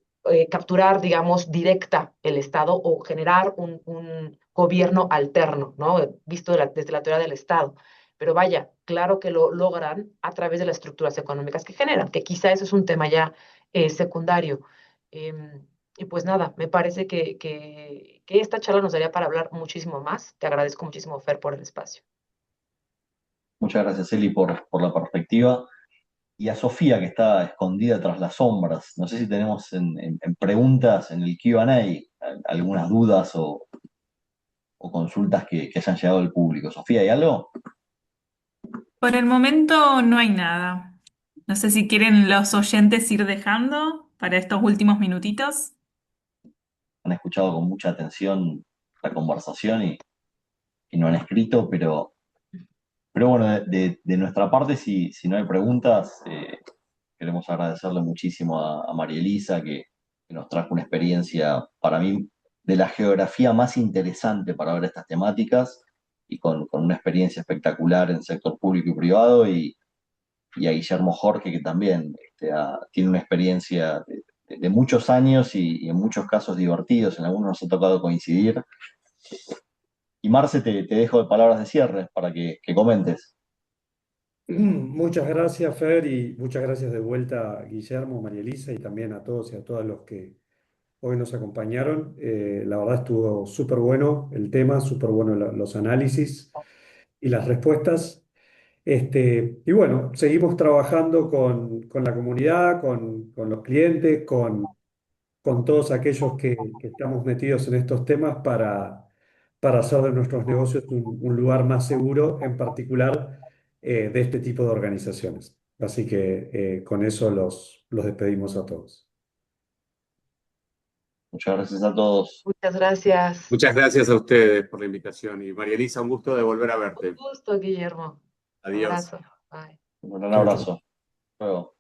capturar, digamos, directa el Estado o generar un gobierno alterno, ¿no? Visto desde la teoría del Estado. Pero vaya, claro que lo logran a través de las estructuras económicas que generan, que quizá eso es un tema ya secundario. Y pues nada, me parece que esta charla nos daría para hablar muchísimo más. Te agradezco muchísimo, Fer, por el espacio.
Muchas gracias, Eli, por la perspectiva. Y a Sofía, que está escondida tras las sombras. No sé si tenemos en preguntas en el Q&A algunas dudas o consultas que hayan llegado del público. Sofía, ¿hay algo?
Por el momento no hay nada. No sé si quieren los oyentes ir dejando para estos últimos minutitos.
Han escuchado con mucha atención la conversación y no han escrito, pero bueno, de nuestra parte, si no hay preguntas, queremos agradecerle muchísimo a María Elisa, que nos trajo una experiencia, para mí, de la geografía más interesante para ver estas temáticas y con una experiencia espectacular en sector público y privado, y a Guillermo Jorge, que también tiene una experiencia de muchos años y en muchos casos divertidos, en algunos nos ha tocado coincidir. Y Marce, te dejo de palabras de cierre para que comentes.
Muchas gracias, Fer, y muchas gracias de vuelta, Guillermo, María Elisa, y también a todos y a todas los que hoy nos acompañaron. La verdad estuvo súper bueno el tema, súper bueno los análisis y las respuestas. Y bueno, seguimos trabajando con la comunidad, con los clientes, con todos aquellos que estamos metidos en estos temas para hacer de nuestros negocios un lugar más seguro, en particular de este tipo de organizaciones. Así que con eso los despedimos a todos.
Muchas gracias a todos.
Muchas gracias.
Muchas gracias a ustedes por la invitación. Y María Elisa, un gusto de volver a
Un
verte.
gusto, Guillermo.
Adiós.
Abrazo. Bye.
Un gran
Chau, chau.
abrazo. Hasta luego.